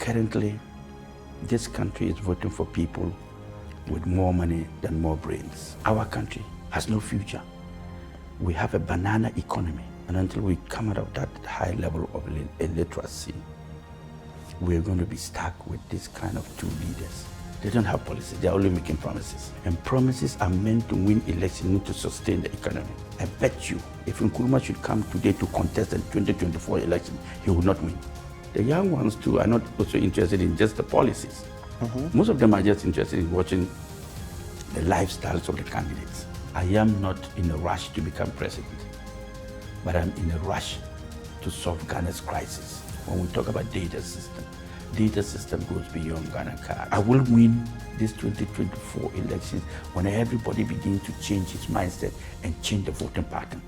currently, this country is voting for people with more money than more brains. Our country has no future. We have a banana economy, and until we come out of that high level of illiteracy, we're going to be stuck with this kind of two leaders. They don't have policies, they're only making promises. And promises are meant to win elections, not to sustain the economy. I bet you, if Nkrumah should come today to contest the 2024 election, he will not win. The young ones too are not also interested in just the policies. Most of them are just interested in watching the lifestyles of the candidates. I am not in a rush to become president, but I'm in a rush to solve Ghana's crisis. When we talk about data system goes beyond Ghana card. I will win this 2024 elections when everybody begins to change his mindset and change the voting pattern.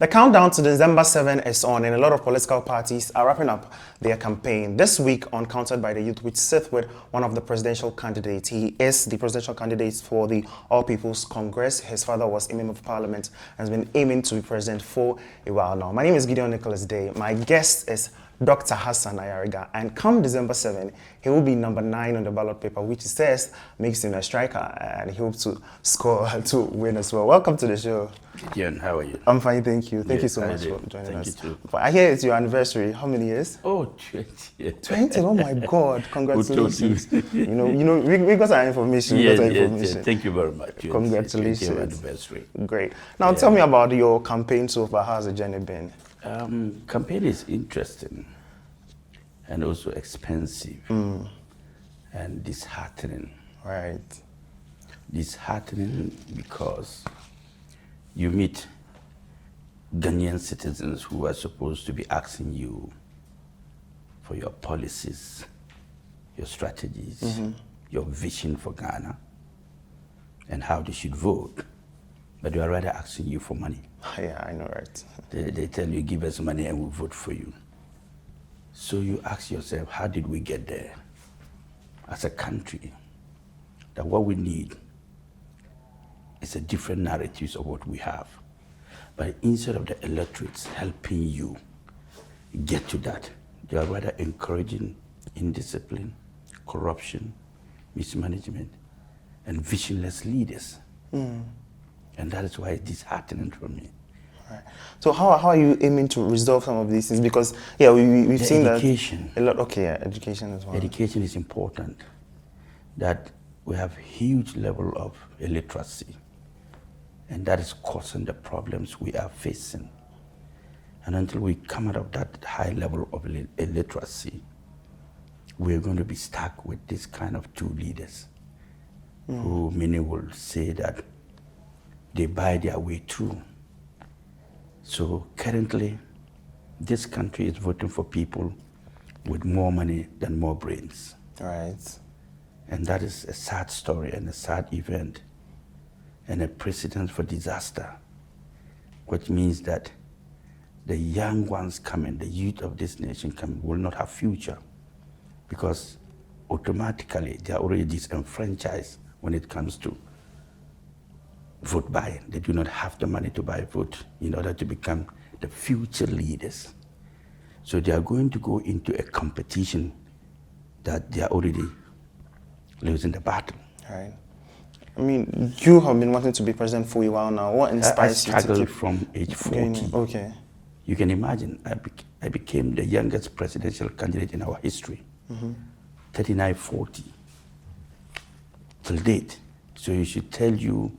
The countdown to December 7 is on, and a lot of political parties are wrapping up their campaign. This week on Counted by the Youth, which sits with one of the presidential candidates. He is the presidential candidate for the All People's Congress. His father was a member of parliament and has been aiming to be president for a while now. My name is Gideon Nicholas. My guest is Dr. Hassan Ayariga, and come December 7, he will be number 9 on the ballot paper, which he says makes him a striker, and he hopes to score to win as well. Welcome to the show. Gideon, how are you? I'm fine, thank you. Thank you so much for joining us. Thank you too. I hear it's your anniversary. How many years? Oh, 20 years. 20? Oh my God! Congratulations. you know, we got our information. Yes. Thank you very much. Congratulations. 20th anniversary. Great. Now tell me about your campaign so far. How's the journey been? Campaign is interesting and also expensive and disheartening. Right. Disheartening because you meet Ghanaian citizens who are supposed to be asking you for your policies, your strategies, your vision for Ghana, and how they should vote. But they are rather asking you for money. Yeah, I know, right? They tell you, give us money and we'll vote for you. So you ask yourself, how did we get there as a country? That what we need is a different narratives of what we have. But instead of the electorates helping you get to that, they are rather encouraging indiscipline, corruption, mismanagement, and visionless leaders. And that is why it's disheartening for me. Right. So how are you aiming to resolve some of these things? Because we've seen education. That a lot. Okay, yeah, education as well. Education is important. That we have huge level of illiteracy, and that is causing the problems we are facing. And until we come out of that high level of illiteracy, we're going to be stuck with this kind of two leaders, who many will say that they buy their way through. So currently, this country is voting for people with more money than more brains. Right. And that is a sad story and a sad event and a precedent for disaster, which means that the young ones coming, the youth of this nation coming, will not have future because automatically they are already disenfranchised when it comes to vote buying. They do not have the money to buy vote in order to become the future leaders. So they are going to go into a competition that they are already losing the battle. Right. I mean, you have been wanting to be president for a while now. What inspires you to keep... I struggled from age 40. Okay. You can imagine, I became the youngest presidential candidate in our history. 39-40 till date. So it should tell you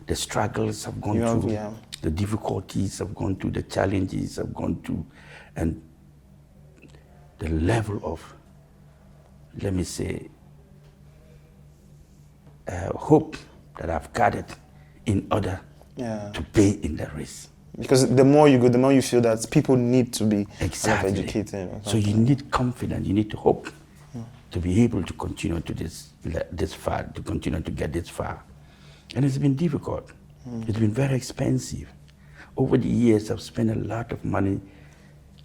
the struggles I've gone through, the difficulties I've gone through, the challenges I've gone through, and the level of, let me say, hope that I've gathered in order to pay in the race. Because the more you go, the more you feel that people need to be educated. So you need confidence, you need to hope to be able to continue to this far, to continue to get this far. And it's been difficult. It's been very expensive. Over the years, I've spent a lot of money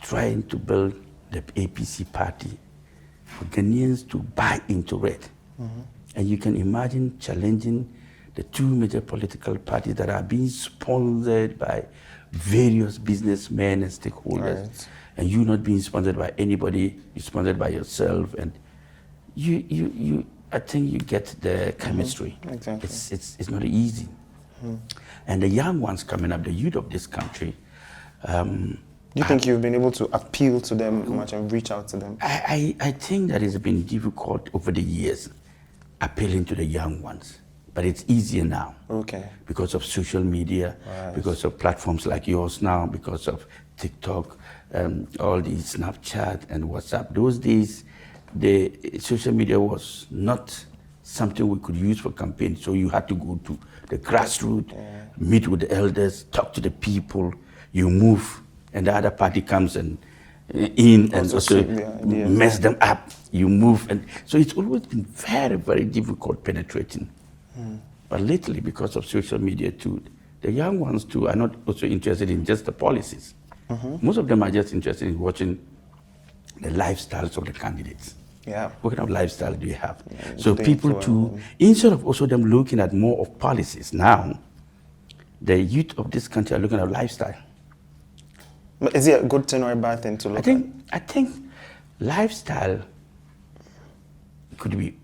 trying to build the APC party for Ghanaians to buy into it. And you can imagine challenging the two major political parties that are being sponsored by various businessmen and stakeholders. and you not being sponsored by anybody, you're sponsored by yourself, and you I think you get the chemistry. Exactly. It's not easy. And the young ones coming up, the youth of this country, do you think you've been able to appeal to them much and reach out to them? I think that it's been difficult over the years appealing to the young ones, but it's easier now. Okay. Because of social media, Right. because of platforms like yours now, because of TikTok, all these Snapchat and WhatsApp. Those days, the social media was not something we could use for campaign, so you had to go to the grassroots, meet with the elders, talk to the people, you move, and the other party comes and also mess them up. You move, and so it's always been very, very difficult penetrating. But lately, because of social media too, the young ones too are not also interested in just the policies. Most of them are just interested in watching the lifestyles of the candidates. Yeah. What kind of lifestyle do you have? Yeah, So people too, instead of also them looking at more of policies, now the youth of this country are looking at lifestyle. But is it a good thing or a bad thing to look at? I think lifestyle could be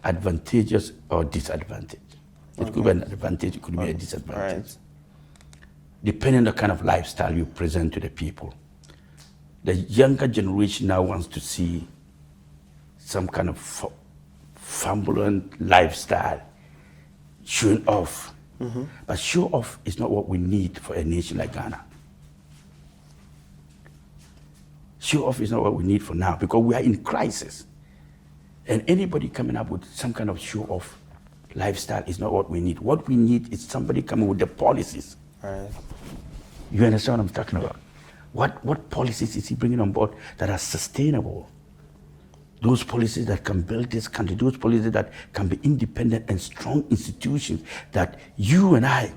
advantageous or disadvantageous. It could be an advantage, it could be a disadvantage. Right. Depending on the kind of lifestyle you present to the people. The younger generation now wants to see some kind of flamboyant lifestyle, showing off. But show off is not what we need for a nation like Ghana. Show off is not what we need for now, because we are in crisis. And anybody coming up with some kind of show off lifestyle is not what we need. What we need is somebody coming with the policies. Right. You understand what I'm talking about? What policies is he bringing on board that are sustainable? Those policies that can build this country, those policies that can be independent and strong institutions that you and I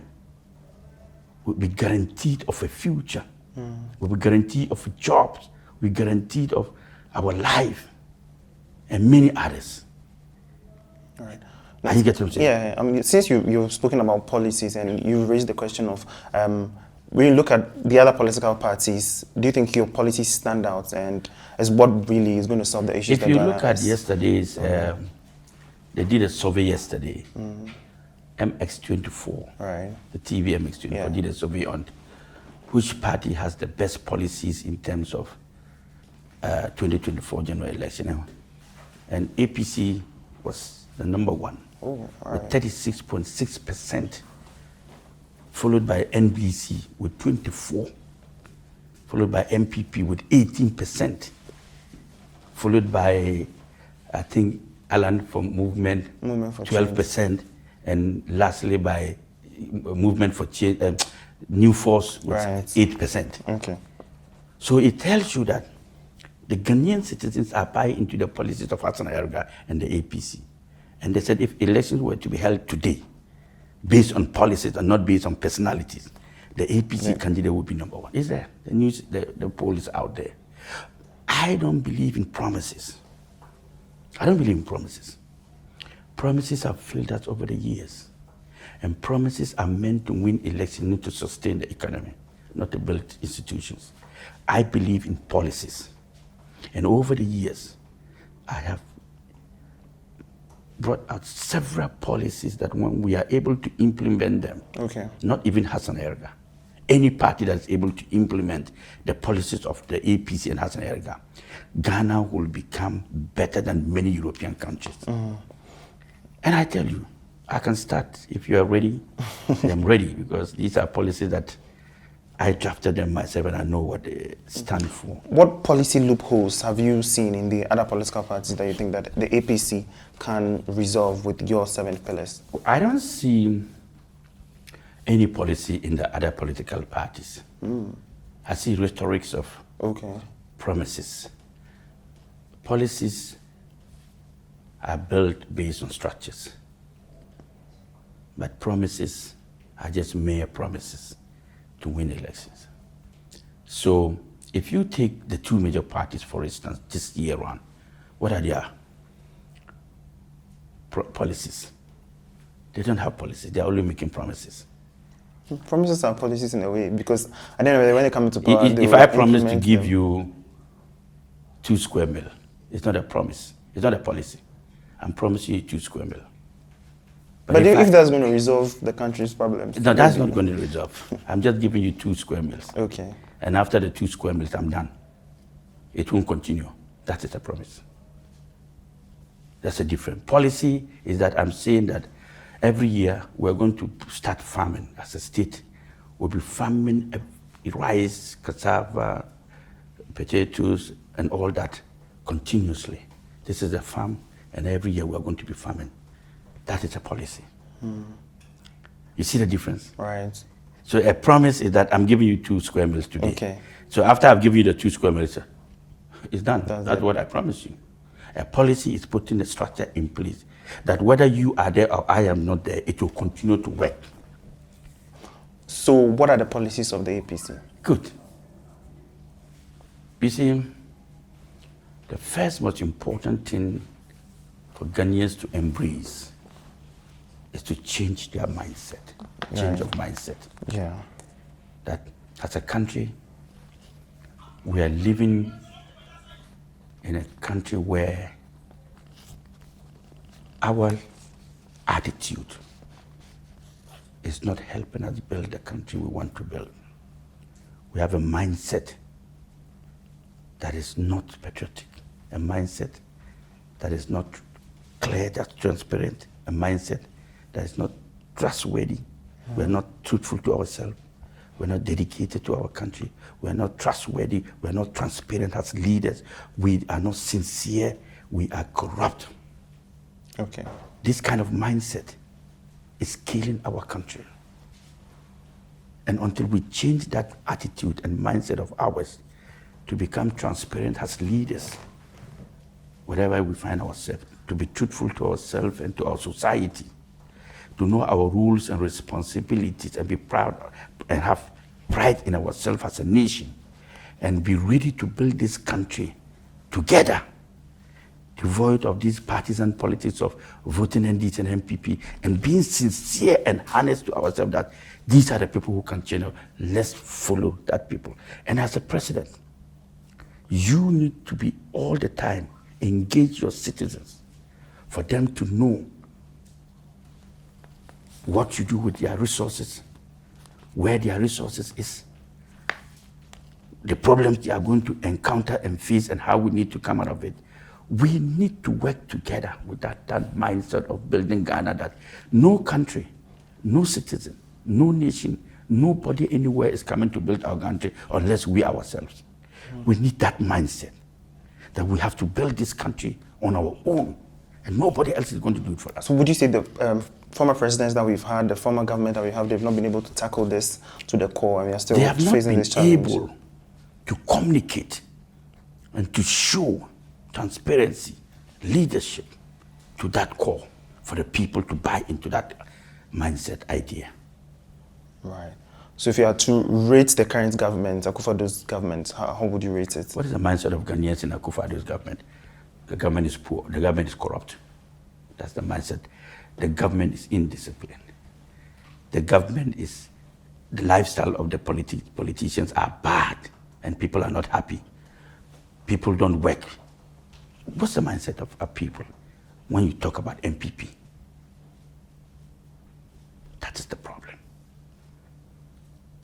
will be guaranteed of a future, will be guaranteed of jobs, will be guaranteed of our life, and many others. All right. Now, you get what I'm saying? Yeah, I mean, since you've spoken about policies and you raised the question of when you look at the other political parties, do you think your policies stand out and is what really is going to solve the issues? If you look at yesterday's, they did a survey yesterday, MX24, right. the TV MX24 did a survey on which party has the best policies in terms of 2024 general election. And APC was the number one, with 36.6%. Followed by NBC with 24%, followed by MPP with 18%, followed by, I think, Alan from Movement for 12%, and lastly by Movement for Change, New Force with 8%. Okay. So it tells you that the Ghanaian citizens are buying into the policies of Hassan Ayariga and the APC. And they said if elections were to be held today, based on policies and not based on personalities, the APC candidate would be number one. Is there? The news, the poll is out there. I don't believe in promises. I don't believe in promises. Promises have failed us over the years. And promises are meant to win elections, not to sustain the economy, not to build institutions. I believe in policies. And over the years, I have brought out several policies that when we are able to implement them, not even Hassan Ayariga, any party that is able to implement the policies of the APC and Hassan Ayariga, Ghana will become better than many European countries. And I tell you, I can start if you are ready. I'm ready, because these are policies that I drafted them myself and I know what they stand for. What policy loopholes have you seen in the other political parties that you think that the APC can resolve with your 7 pillars? I don't see any policy in the other political parties. I see rhetorics of promises. Policies are built based on structures, but promises are just mere promises to win elections. So if you take the two major parties, for instance, this year on, what are their policies? They don't have policies, they're only making promises. Promises are policies in a way, because at the end of the day, when they come into power, they If will I promise to implement give them. you 2 square mil, it's not a promise. It's not a policy. I'm promising you 2 square mil. But if that's going to resolve the country's problems, no, that's not going to resolve. I'm just giving you 2 square mils. Okay. And after the 2 square mils, I'm done. It won't continue. That is a promise. That's a different policy. Is that I'm saying that every year we're going to start farming as a state. We'll be farming rice, cassava, potatoes, and all that continuously. This is a farm, and every year we're going to be farming. That is a policy. You see the difference? Right. So a promise is that I'm giving you 2 square mils today. Okay. So after I've given you the 2 square mils, it's done. That's what I promise you. A policy is putting a structure in place that whether you are there or I am not there, it will continue to work. So what are the policies of the APC? Good. You see, the first most important thing for Ghanaians to embrace is to change their mindset, change of mindset. Yeah. That as a country, we are living in a country where our attitude is not helping us build the country we want to build. We have a mindset that is not patriotic, a mindset that is not clear, that's transparent, a mindset that is not trustworthy. We're not truthful to ourselves. We're not dedicated to our country. We're not trustworthy. We're not transparent as leaders. We are not sincere. We are corrupt. Okay. This kind of mindset is killing our country. And until we change that attitude and mindset of ours to become transparent as leaders, wherever we find ourselves, to be truthful to ourselves and to our society, to know our rules and responsibilities and be proud and have pride in ourselves as a nation and be ready to build this country together, devoid of these partisan politics of voting NDC and NPP, and being sincere and honest to ourselves that these are the people who can change. Let's follow that people. And as a president, you need to be all the time engage your citizens for them to know what you do with their resources, where their resources is, the problems they are going to encounter and face, and how we need to come out of it. We need to work together with that mindset of building Ghana, that no country, no citizen, no nation, nobody anywhere is coming to build our country unless we ourselves. We need that mindset, that we have to build this country on our own, and nobody else is going to do it for us. So would you say the former presidents that we've had, the former government that we have, they've not been able to tackle this to the core, and we are still facing this challenge? They have not been able to communicate and to show transparency, leadership to that core for the people to buy into that mindset idea. Right. So if you had to rate the current government, Akufo-Addo's government, how would you rate it? What is the mindset of Ghanaians in Akufo-Addo's government? The government is poor. The government is corrupt. That's the mindset. The government is indisciplined. The government is, the lifestyle of the politicians are bad, and people are not happy. People don't work. What's the mindset of people when you talk about NPP? That is the problem.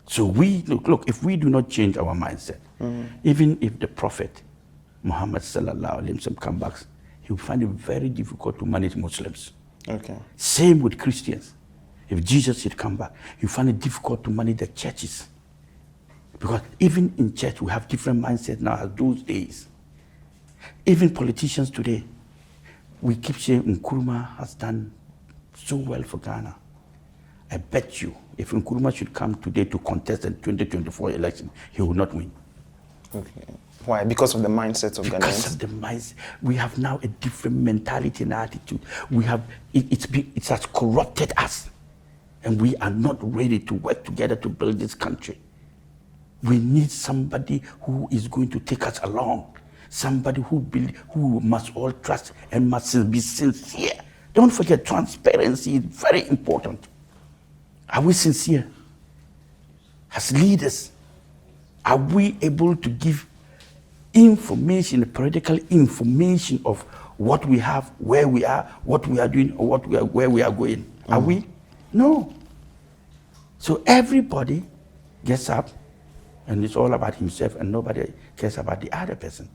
So we, look, if we do not change our mindset, even if the Prophet Muhammad sallallahu alaihi wasallam comes back, he will find it very difficult to manage Muslims. Okay. Same with Christians. If Jesus should come back, you find it difficult to manage the churches. Because even in church, we have different mindsets now as those days. Even politicians today, we keep saying Nkrumah has done so well for Ghana. I bet you, if Nkrumah should come today to contest the 2024 election, he will not win. Okay. Why? Because of the mindset of Ghanaians? Because of the mindset. We have now a different mentality and attitude. We have, it has corrupted us. And we are not ready to work together to build this country. We need somebody who is going to take us along. Somebody who must all trust and must be sincere. Don't forget, transparency is very important. Are we sincere? as leaders, are we able to give information, political information of what we have, where we are, what we are doing, or where we are going? Are we? No. So everybody gets up and it's all about himself and nobody cares about the other person.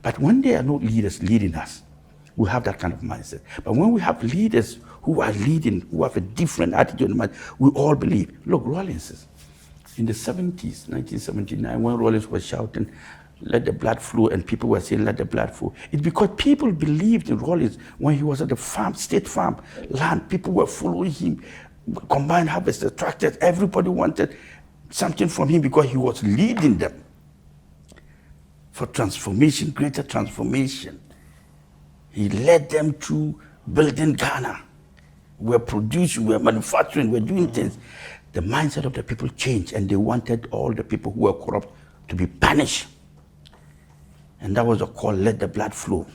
But when there are no leaders leading us, we have that kind of mindset. But when we have leaders who are leading, who have a different attitude, we all believe. Look, Rawlins, in the 70s, 1979, when Rawlins was shouting, let the blood flow, and people were saying, let the blood flow, it's because people believed in Rawlins when he was at the farm, state farm land. People were following him, combined harvesters, tractors, everybody wanted something from him because he was leading them for transformation, greater transformation. He led them to building Ghana. We're producing, we're manufacturing, we're doing things. The mindset of the people changed, and they wanted all the people who were corrupt to be punished. And that was a call, let the blood flow.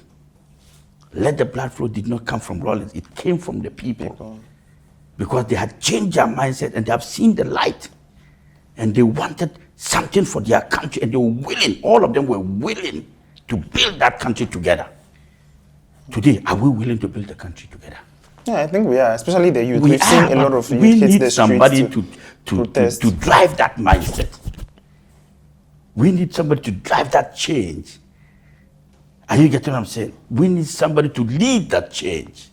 Let the blood flow did not come from Rawlins, it came from the people. Because they had changed their mindset and they have seen the light. And they wanted something for their country, and they were willing, all of them were willing to build that country together. Today, are we willing to build the country together? Yeah, I think we are, especially the youth. We've seen a lot of youth hit the streets. We need somebody to drive that mindset. We need somebody to drive that change. Are you getting what I'm saying? We need somebody to lead that change.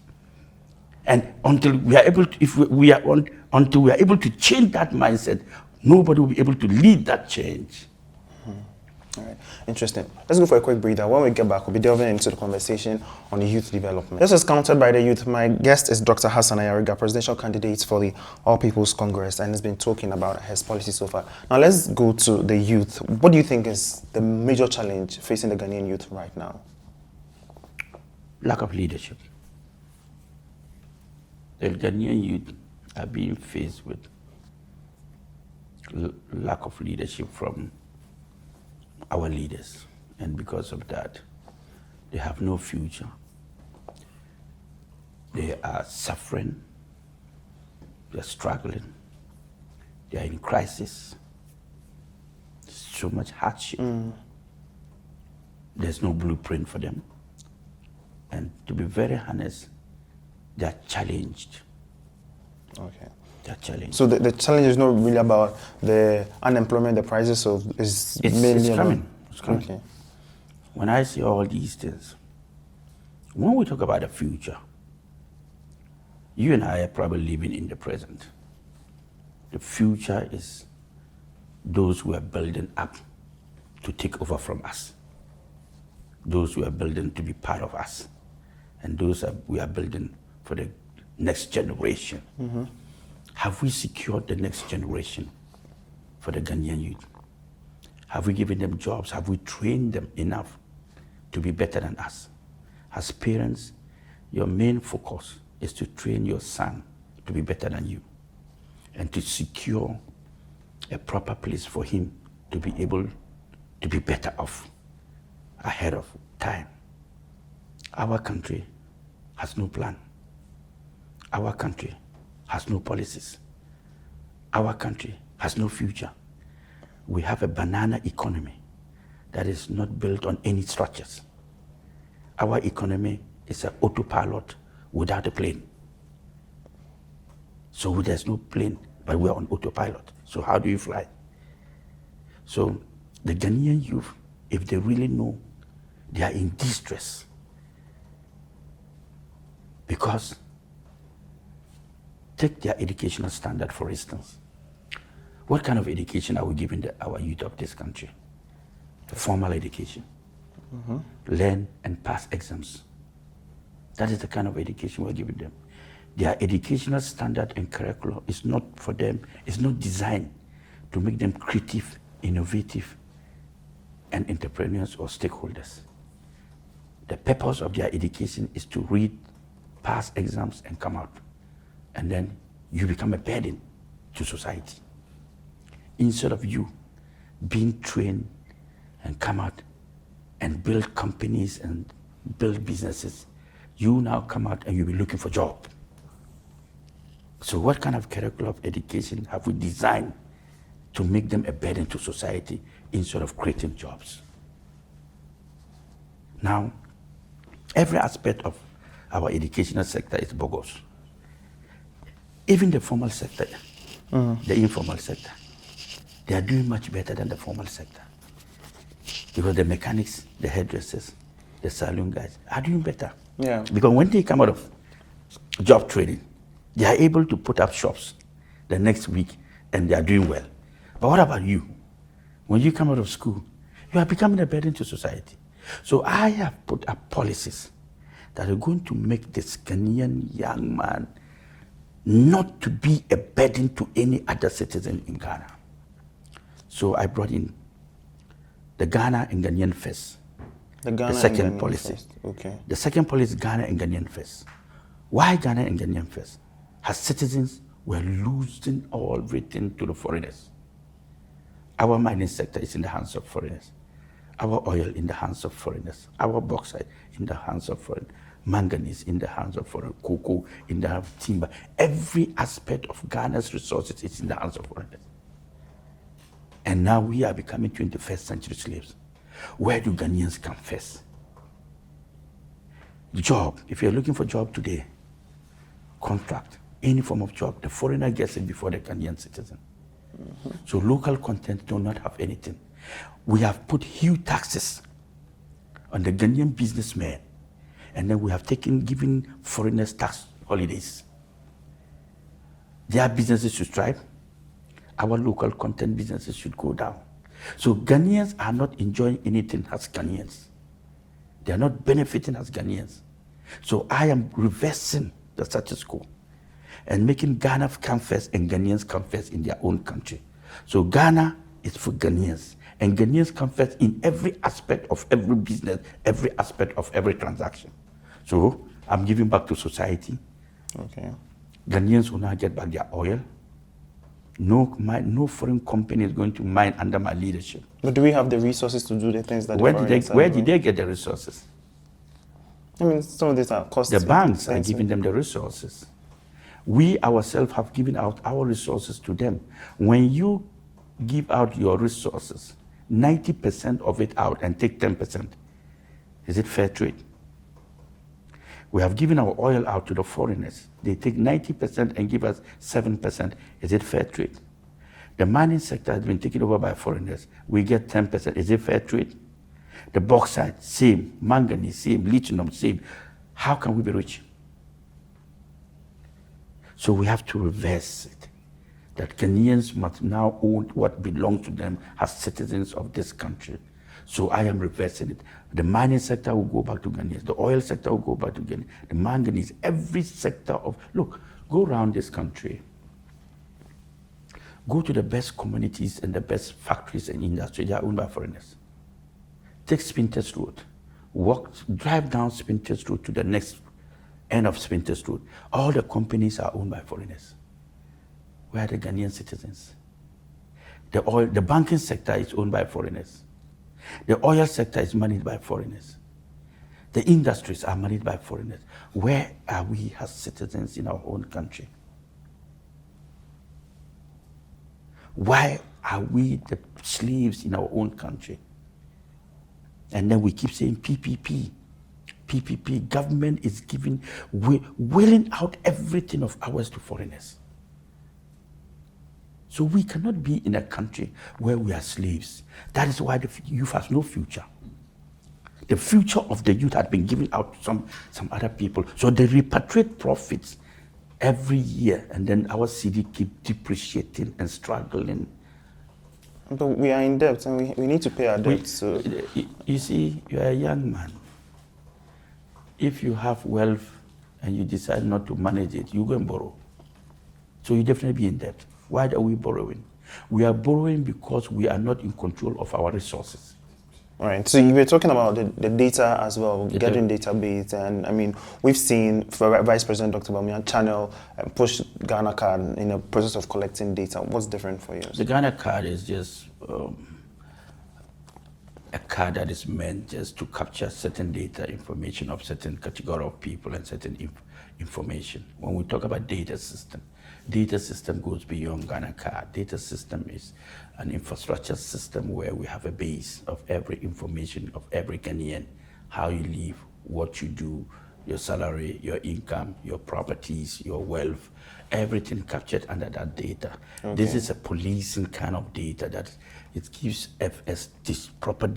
And until we are able to, until we are able to change that mindset, nobody will be able to lead that change. All right, interesting. Let's go for a quick breather. When we get back, we'll be delving into the conversation on youth development. This is Counted by the Youth. My guest is Dr. Hassan Ayariga, presidential candidate for the All People's Congress, and has been talking about his policy so far. Now let's go to the youth. What do you think is the major challenge facing the Ghanaian youth right now? Lack of leadership. The Ghanaian youth are being faced with lack of leadership from our leaders, and because of that, they have no future. They are suffering, they are struggling, they are in crisis. So much hardship. There's no blueprint for them. And to be very honest, they are challenged. Okay. They're challenged. So the challenge is not really about the unemployment, the prices of it's mainly coming. It's coming. Okay. When I see all these things, when we talk about the future, you and I are probably living in the present. The future is those who are building up to take over from us, those who are building to be part of us, and those we are building for the next generation. Have we secured the next generation for the Ghanaian youth? Have we given them jobs? Have we trained them enough to be better than us? As parents, your main focus is to train your son to be better than you and to secure a proper place for him to be able to be better off ahead of time. Our country has no plan. Our country has no policies. Our country has no future. We have a banana economy that is not built on any structures. Our economy is an autopilot without a plane. So there's no plane, but we're on autopilot. So how do you fly? So the Ghanaian youth, if they really know, they are in distress. Because take their educational standard, for instance. What kind of education are we giving our youth of this country? The formal education. Learn and pass exams. That is the kind of education we're giving them. Their educational standard and curriculum is not for them, it's not designed to make them creative, innovative, and entrepreneurs or stakeholders. The purpose of their education is to read, pass exams, and come out. And then you become a burden to society. Instead of you being trained and come out and build companies and build businesses, you now come out and you'll be looking for a job. So what kind of curriculum of education have we designed to make them a burden to society instead of creating jobs. Now, every aspect of our educational sector is bogus. Even the formal sector, the informal sector, they are doing much better than the formal sector. Because the mechanics, the hairdressers, the salon guys are doing better. Yeah. Because when they come out of job training, they are able to put up shops the next week and they are doing well. But what about you? When you come out of school, you are becoming a burden to society. So I have put up policies that are going to make this Ghanaian young man not to be a burden to any other citizen in Ghana. So I brought in the Ghana and Ghanaian first. The second policy. Okay. The second policy is Ghana and Ghanaian first. Why Ghana and Ghanaian first? As citizens were losing everything to the foreigners. Our mining sector is in the hands of foreigners. Our oil in the hands of foreigners. Our bauxite in the hands of foreigners. Manganese in the hands of foreigners. Cocoa in the hands of timber. Every aspect of Ghana's resources is in the hands of foreigners. And now we are becoming 21st century slaves. Where do Ghanaians come first? Job. If you're looking for job today, contract, any form of job, the foreigner gets it before the Ghanaian citizen. So local content do not have anything. We have put huge taxes on the Ghanaian businessmen, and then we have given foreigners tax holidays. Their businesses should thrive. Our local content businesses should go down. So Ghanaians are not enjoying anything as Ghanaians. They are not benefiting as Ghanaians. So I am reversing the status quo and making Ghana come first and Ghanaians come first in their own country. So Ghana is for Ghanaians, and Ghanaians come first in every aspect of every business, every aspect of every transaction. So I'm giving back to society. Okay. Ghanaians will now get back their oil. No foreign company is going to mine under my leadership. But do we have the resources to do the things that where did they get the resources? I mean, some of these are costs. The banks are giving them the resources. We ourselves have given out our resources to them. When you give out your resources, 90% of it out and take 10%, is it fair trade? We have given our oil out to the foreigners. They take 90% and give us 7%. Is it fair trade? The mining sector has been taken over by foreigners. We get 10%. Is it fair trade? The bauxite, same. Manganese, same. Lithium, same. How can we be rich? So we have to reverse it. That Ghanaians must now own what belongs to them as citizens of this country. So I am reversing it. The mining sector will go back to Ghanaians. The oil sector will go back to Ghanaians. The manganese, every sector of... Look, go around this country. Go to the best communities and the best factories and industry. They are owned by foreigners. Take Spintex Road. Drive down Spintex Road to the next end of Spintex Road. All the companies are owned by foreigners. Where are the Ghanaian citizens? The banking sector is owned by foreigners. The oil sector is managed by foreigners. The industries are managed by foreigners. Where are we as citizens in our own country? Why are we the slaves in our own country? And then we keep saying PPP. PPP, government is wheeling out everything of ours to foreigners. So we cannot be in a country where we are slaves. That is why the youth has no future. The future of the youth had been given out to some other people. So they repatriate profits every year, and then our city keep depreciating and struggling. But we are in debt, and we need to pay our debt. So you see, you are a young man. If you have wealth and you decide not to manage it, you go and borrow. So you definitely be in debt. Why are we borrowing? We are borrowing because we are not in control of our resources. All right. So you were talking about the data as well, getting database, and I mean, we've seen Vice President Dr. Bamiyan channel push Ghana card in the process of collecting data. What's different for you? The Ghana card is just a card that is meant just to capture certain data information of certain category of people and certain information. When we talk about data system goes beyond Ghana card. Data system is an infrastructure system where we have a base of every information of every Ghanaian, how you live, what you do, your salary, your income, your properties, your wealth, everything captured under that data. Okay. This is a policing kind of data that it gives FS this proper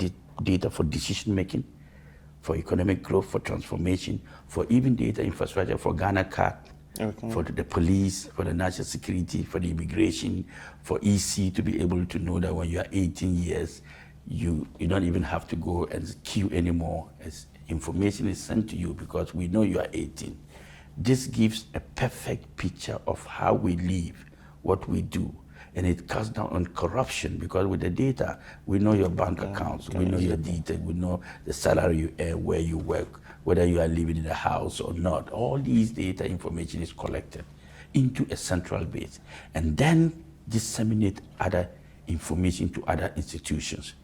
data for decision making, for economic growth, for transformation, for even data infrastructure, for Ghana card, okay, for the police, for the national security, for the immigration, for EC to be able to know that when you are 18 years, you don't even have to go and queue anymore. As information is sent to you because we know you are 18. This gives a perfect picture of how we live, what we do, and it cuts down on corruption because with the data, we know your bank accounts, we know your details, we know the salary you earn, where you work, whether you are living in a house or not. All these data information is collected into a central base and then disseminate other information to other institutions.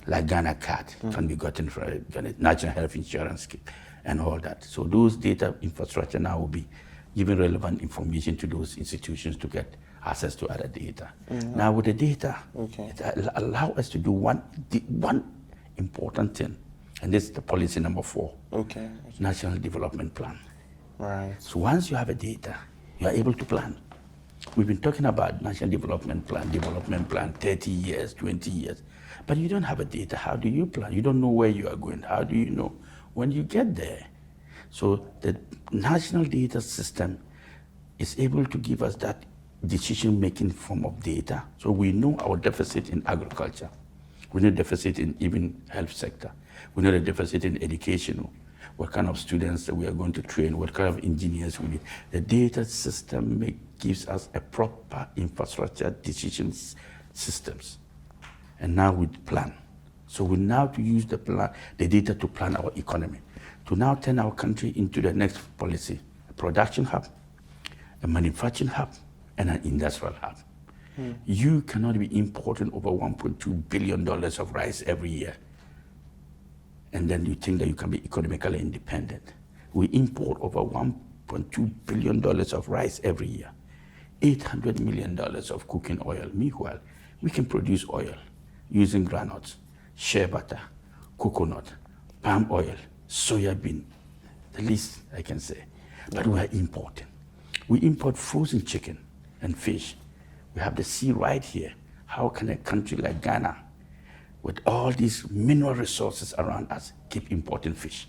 Like Ghana card can be gotten for National Health Insurance Scheme and all that. So those data infrastructure now will be giving relevant information to those institutions to get access to other data. Now with the data, it allows us to do one important thing, and this is the policy number 4, National Development Plan. Right. So once you have a data, you are able to plan. We've been talking about National Development Plan, 30 years, 20 years. But you don't have a data. How do you plan? You don't know where you are going. How do you know when you get there? So the national data system is able to give us that decision-making form of data. So we know our deficit in agriculture. We know deficit in even health sector. We know the deficit in education, what kind of students that we are going to train, what kind of engineers we need. The data system gives us a proper infrastructure decisions systems. And now we plan. So we now to use the data to plan our economy, to now turn our country into the next policy, a production hub, a manufacturing hub, and an industrial hub. You cannot be importing over $1.2 billion of rice every year, and then you think that you can be economically independent. We import over $1.2 billion of rice every year, $800 million of cooking oil. Meanwhile, we can produce oil using granules, shea butter, coconut, palm oil, soya bean, the least I can say. But we are importing. We import frozen chicken and fish. We have the sea right here. How can a country like Ghana, with all these mineral resources around us, keep importing fish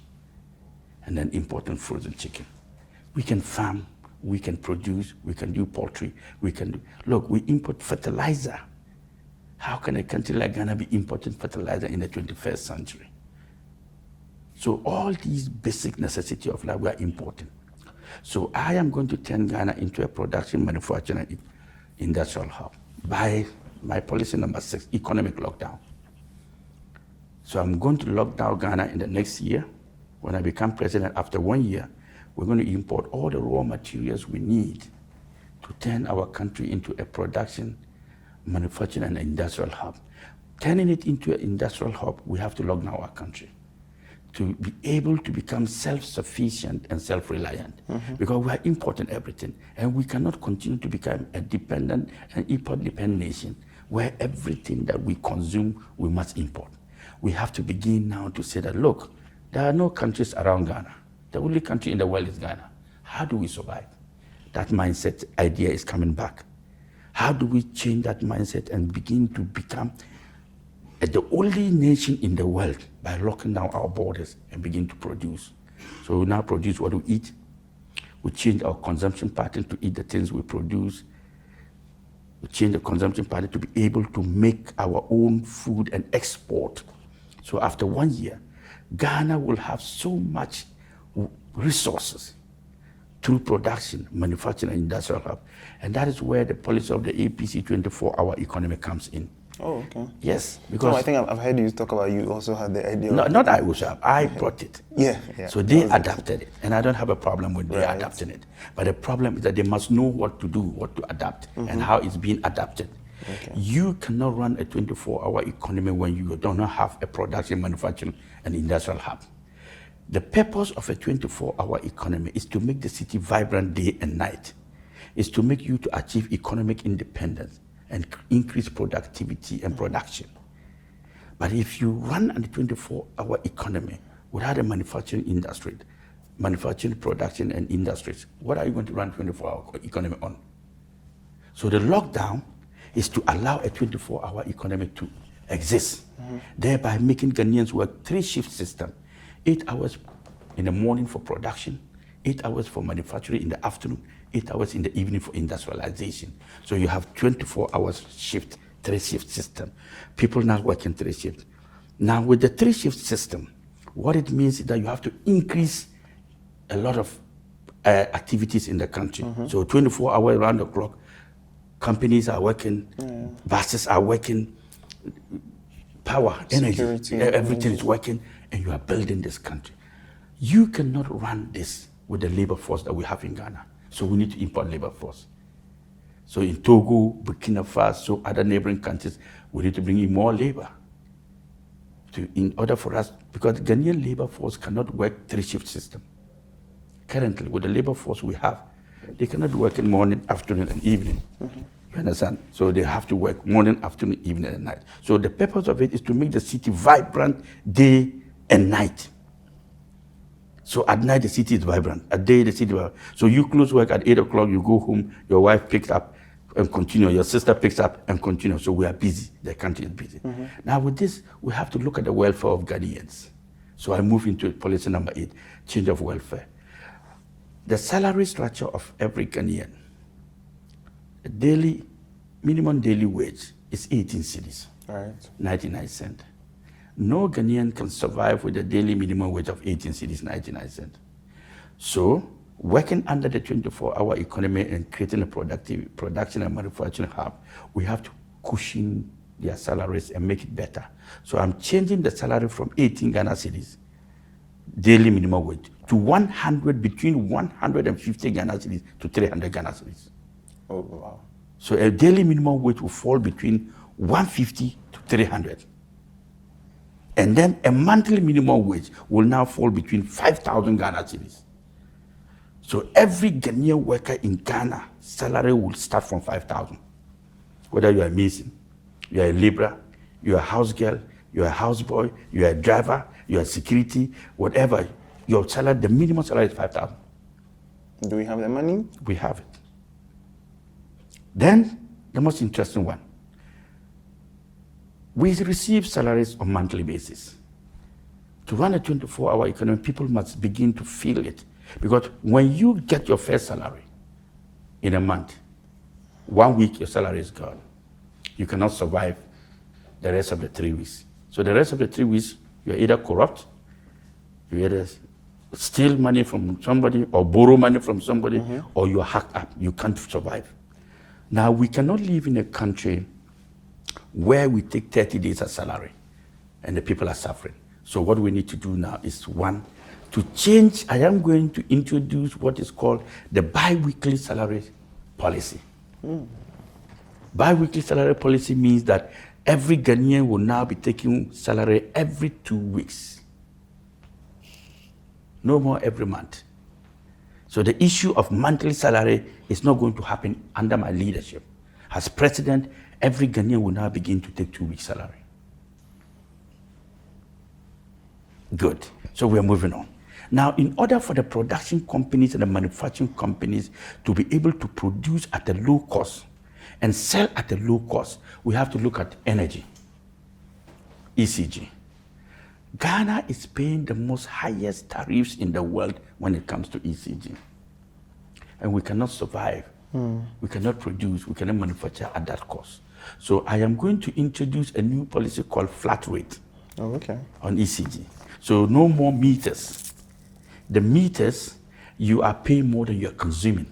and then importing frozen chicken? We can farm, we can produce, we can do poultry, we import fertilizer. How can a country like Ghana be importing fertilizer in the 21st century? So all these basic necessities of life we are importing. So I am going to turn Ghana into a production, manufacturing, and industrial hub by my policy number 6, economic lockdown. So I'm going to lock down Ghana in the next year. When I become president after 1 year, we're going to import all the raw materials we need to turn our country into a production, manufacturing, and industrial hub. Turning it into an industrial hub, we have to lock down our country to be able to become self-sufficient and self-reliant, because we are importing everything, and we cannot continue to become a dependent and import-dependent nation where everything that we consume, we must import. We have to begin now to say that, look, there are no countries around Ghana. The only country in the world is Ghana. How do we survive? That mindset idea is coming back. How do we change that mindset and begin to become the only nation in the world by locking down our borders and begin to produce? So we now produce what we eat. We change our consumption pattern to eat the things we produce. We change the consumption pattern to be able to make our own food and export. So after 1 year, Ghana will have so much resources through production, manufacturing, and industrial hub. And that is where the policy of the APC 24-hour economy comes in. Oh, okay. Yes, because I think I've heard you talk about you also had the idea. No, not I also have. I brought it. Yeah. So they adapted it, and I don't have a problem with they adapting it. But the problem is that they must know what to do, what to adapt, and how it's being adapted. Okay. You cannot run a 24-hour economy when you do not have a production, manufacturing, and industrial hub. The purpose of a 24-hour economy is to make the city vibrant day and night. Is to make you to achieve economic independence and increase productivity and production. But if you run a 24-hour economy without a manufacturing industry, manufacturing, production, and industries, what are you going to run 24-hour economy on? So the lockdown is to allow a 24-hour economy to exist, thereby making Ghanaians work 3-shift system, 8 hours in the morning for production, 8 hours for manufacturing in the afternoon, 8 hours in the evening for industrialization. So you have 24 hours shift, 3-shift system. People now working 3 shifts. Now with the 3-shift system, what it means is that you have to increase a lot of activities in the country. So 24 hours around the clock, companies are working, buses are working, power, Security, energy, everything is working, and you are building this country. You cannot run this with the labor force that we have in Ghana. So we need to import labor force. So in Togo, Burkina Faso, other neighboring countries, we need to bring in more labor. In order for us, because the Ghanaian labor force cannot work 3-shift system. Currently, with the labor force we have, they cannot work in morning, afternoon, and evening. You understand? So they have to work morning, afternoon, evening, and night. So the purpose of it is to make the city vibrant day and night. So at night, the city is vibrant. At day, the city is vibrant. So you close work at 8 o'clock, you go home, your wife picks up and continue, your sister picks up and continue. So we are busy, the country is busy. Now with this, we have to look at the welfare of Ghanaians. So I move into policy number 8, change of welfare. The salary structure of every Ghanaian, the minimum daily wage is 18 cedis, 99 cents. No Ghanaian can survive with a daily minimum wage of 18 cedis, 99 cents. So, working under the 24-hour economy and creating a productive production and manufacturing hub, we have to cushion their salaries and make it better. So I'm changing the salary from 18 Ghana cedis, daily minimum wage, to 100, between 150 Ghana cedis to 300 Ghana cedis. Oh, wow. So a daily minimum wage will fall between 150 to 300. And then a monthly minimum wage will now fall between 5,000 Ghana cedis. So every Ghanaian worker in Ghana, salary will start from 5,000. Whether you are a mason, you are a labourer, you are a house girl, you are a houseboy, you are a driver, you are security, whatever, your salary, the minimum salary is 5,000. Do we have the money? We have it. Then, the most interesting one. We receive salaries on a monthly basis. To run a 24-hour economy, people must begin to feel it. Because when you get your first salary in a month, 1 week your salary is gone. You cannot survive the rest of the 3 weeks. So the rest of the 3 weeks, you're either corrupt, you either steal money from somebody or borrow money from somebody, or you're hacked up. You can't survive. Now, we cannot live in a country where we take 30 days as salary and the people are suffering. So what we need to do now is, one, to change. I am going to introduce what is called the bi-weekly salary policy. Bi-weekly salary policy means that every Ghanaian will now be taking salary every 2 weeks. No more every month. So the issue of monthly salary is not going to happen under my leadership. As president, every Ghanaian will now begin to take 2 weeks salary. Good. So we are moving on. Now, in order for the production companies and the manufacturing companies to be able to produce at a low cost and sell at a low cost, we have to look at energy, ECG. Ghana is paying the most highest tariffs in the world when it comes to ECG. And we cannot survive. We cannot produce, we cannot manufacture at that cost. So I am going to introduce a new policy called flat rate on ECG. So no more meters. The meters, you are paying more than you are consuming.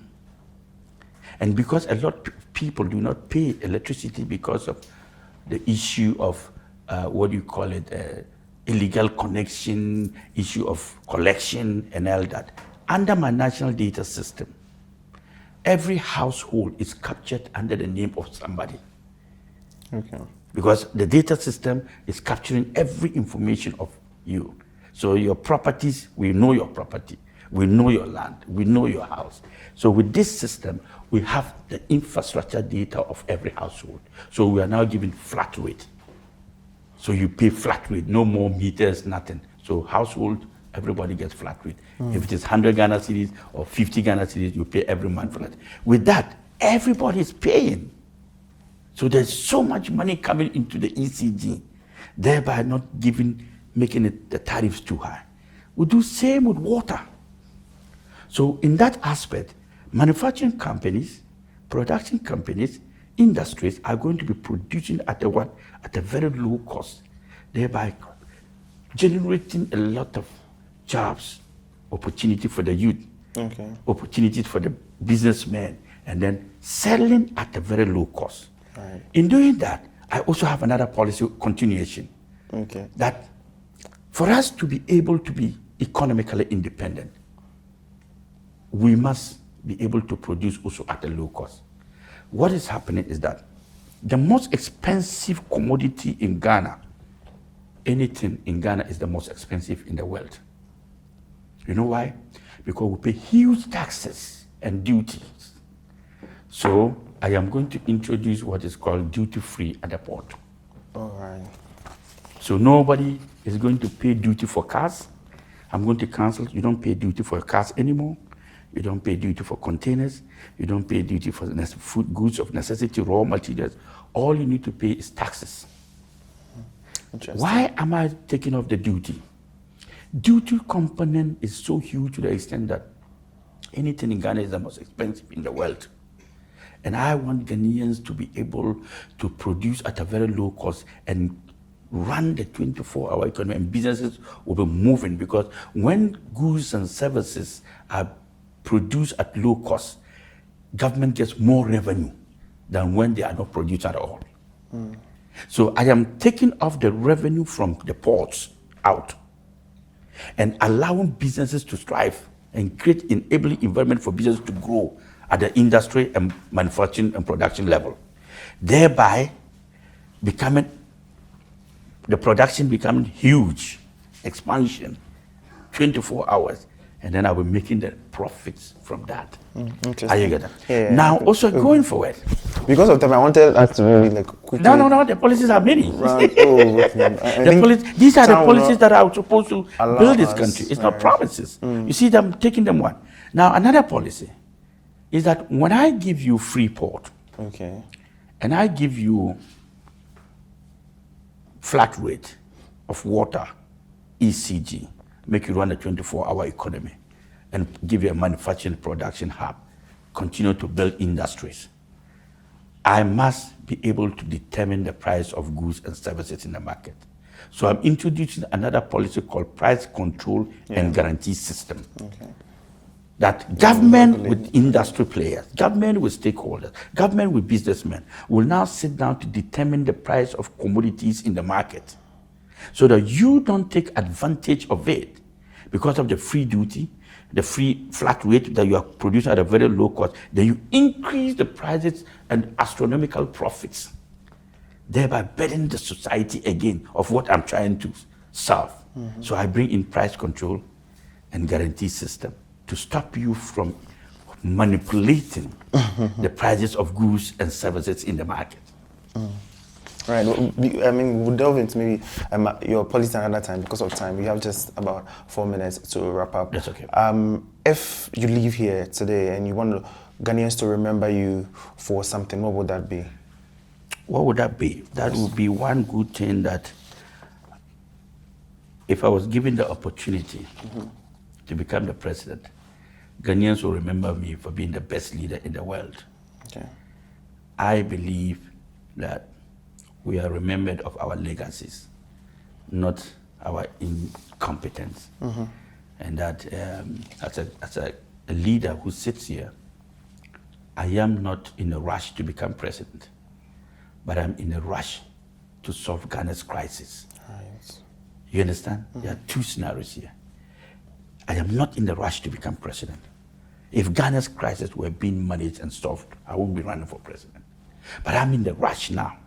And because a lot of people do not pay electricity because of the issue of, illegal connection, issue of collection and all that. Under my national data system, every household is captured under the name of somebody. Okay. Because the data system is capturing every information of you. So your properties, we know your property, we know your land, we know your house. So with this system, we have the infrastructure data of every household. So we are now giving flat rate. So you pay flat rate, no more meters, nothing. So household, everybody gets flat rate. If it is 100 Ghana cedis or 50 Ghana cedis, you pay every month flat. With that, everybody is paying. So there's so much money coming into the ECG, thereby not making it the tariffs too high. We do same with water. So in that aspect, manufacturing companies, production companies, industries are going to be producing at a very low cost, thereby generating a lot of jobs, opportunity for the youth, opportunities for the businessmen, and then selling at a very low cost. Right. In doing that, I also have another policy continuation. That for us to be able to be economically independent, we must be able to produce also at a low cost. What is happening is that the most expensive commodity in Ghana, anything in Ghana is the most expensive in the world. You know why? Because we pay huge taxes and duties. So I am going to introduce what is called duty-free at the port. All right. So nobody is going to pay duty for cars. I'm going to cancel. You don't pay duty for cars anymore. You don't pay duty for containers. You don't pay duty for food goods of necessity, raw materials. All you need to pay is taxes. Why am I taking off the duty? Duty component is so huge to the extent that anything in Ghana is the most expensive in the world. And I want Ghanaians to be able to produce at a very low cost and run the 24-hour economy, and businesses will be moving, because when goods and services are produced at low cost, government gets more revenue than when they are not produced at all. So I am taking off the revenue from the ports out and allowing businesses to thrive and create enabling environment for business to grow at the industry and manufacturing and production level, thereby the production becoming huge, expansion, 24 hours, and then I will be making the profits from that. Are you get that? Yeah, now, also going forward. Because of time, I wanted us to really quickly. No, the policies are many. These are the policies that are supposed to build this country. It's not promises. You see them taking them one. Now, another policy is that when I give you free port, and I give you flat rate of water, ECG, make you run a 24-hour economy, and give you a manufacturing production hub, continue to build industries, I must be able to determine the price of goods and services in the market. So I'm introducing another policy called price control and guarantee system. That government with industry players, government with stakeholders, government with businessmen will now sit down to determine the price of commodities in the market, so that you don't take advantage of it because of the free duty, the free flat rate that you are producing at a very low cost. Then you increase the prices and astronomical profits, thereby burdening the society again of what I'm trying to solve. So I bring in price control and guarantee system to stop you from manipulating the prices of goods and services in the market. Right. I mean, we'll delve into maybe your policy another time because of time. We have just about 4 minutes to wrap up. That's okay. If you leave here today and you want Ghanaians to remember you for something, what would that be? What would that be? That would be one good thing, that if I was given the opportunity to become the president, Ghanaians will remember me for being the best leader in the world. I believe that we are remembered of our legacies, not our incompetence. And that as a leader who sits here, I am not in a rush to become president, but I'm in a rush to solve Ghana's crisis. You understand? There are two scenarios here. I am not in a rush to become president. If Ghana's crisis were being managed and solved, I wouldn't be running for president. But I'm in the rush now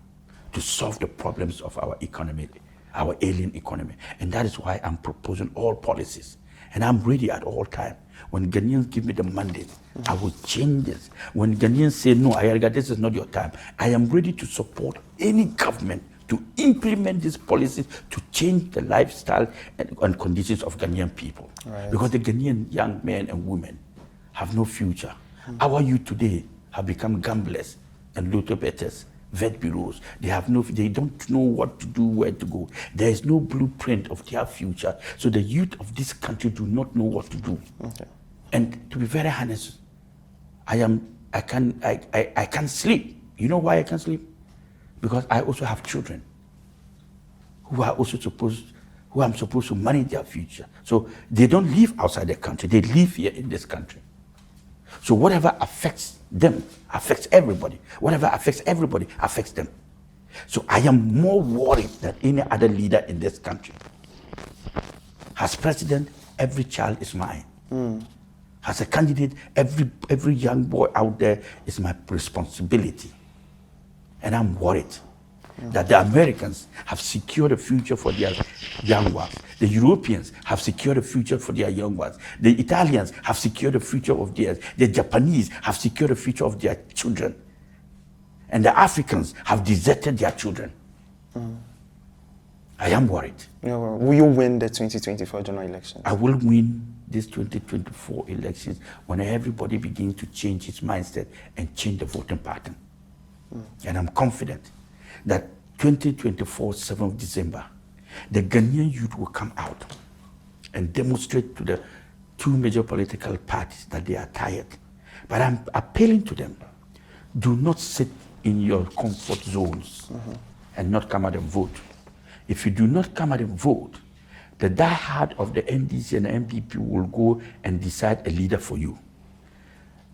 to solve the problems of our economy, our alien economy. And that is why I'm proposing all policies. And I'm ready at all times. When Ghanaians give me the mandate, I will change this. When Ghanaians say, no, Ayariga, this is not your time, I am ready to support any government to implement these policies to change the lifestyle and conditions of Ghanaian people. Right. Because the Ghanaian young men and women have no future. Our youth today have become gamblers and lotto bettors, vet bureaus. They don't know what to do, where to go. There is no blueprint of their future. So the youth of this country do not know what to do. Okay. And to be very honest, I can't sleep. You know why I can't sleep? Because I also have children who I'm supposed to manage their future. So they don't live outside the country, they live here in this country. So whatever affects them affects everybody. Whatever affects everybody affects them. So I am more worried than any other leader in this country. As president, every child is mine. As a candidate, every young boy out there is my responsibility. And I'm worried that the Americans have secured a future for their young ones. The Europeans have secured a future for their young ones. The Italians have secured a future of theirs. The Japanese have secured a future of their children. And the Africans have deserted their children. I am worried. Will you win the 2024 general election? I will win this 2024 elections when everybody begins to change its mindset and change the voting pattern. And I'm confident that 2024, 7th December, the Ghanaian youth will come out and demonstrate to the two major political parties that they are tired. But I'm appealing to them, do not sit in your comfort zones and not come out and vote. If you do not come out and vote, the diehard of the NDC and NPP will go and decide a leader for you.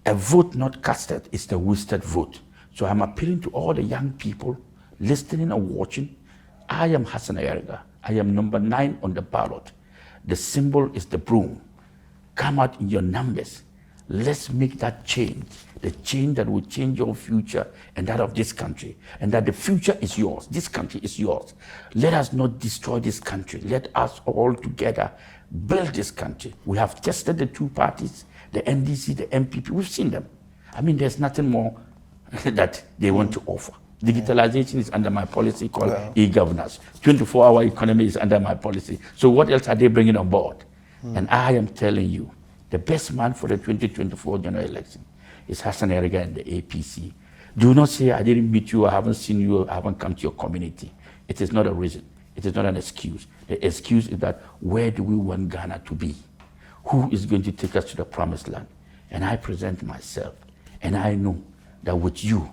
A vote not casted is the wasted vote. So I'm appealing to all the young people listening and watching. I am Hassan Ayariga. I am number 9 on the ballot. The symbol is the broom. Come out in your numbers. Let's make that change, the change that will change your future and that of this country, and that the future is yours. This country is yours. Let us not destroy this country. Let us all together build this country. We have tested the two parties, the NDC, the NPP. We've seen them. I mean, there's nothing more that they want to offer. Digitalization is under my policy called e-governance. 24-hour economy is under my policy. So what else are they bringing on board? And I am telling you, the best man for the 2024 general election is Hassan Ayariga and the APC. Do not say, I didn't meet you, I haven't seen you, I haven't come to your community. It is not a reason. It is not an excuse. The excuse is that, where do we want Ghana to be? Who is going to take us to the promised land? And I present myself, and I know that with you,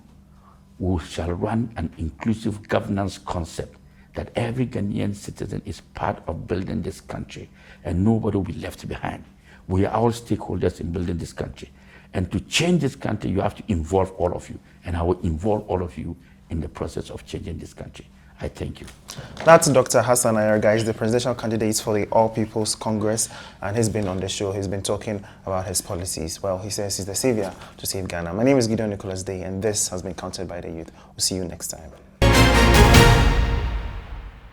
we shall run an inclusive governance concept that every Ghanaian citizen is part of building this country, and nobody will be left behind. We are all stakeholders in building this country. And to change this country, you have to involve all of you. And I will involve all of you in the process of changing this country. I thank you. That's Dr. Hassan Ayariga. He's the presidential candidate for the All People's Congress, and he's been on the show. He's been talking about his policies. Well, he says he's the savior to save Ghana. My name is Gideon Nicholas, and this has been Counted by the Youth. We'll see you next time.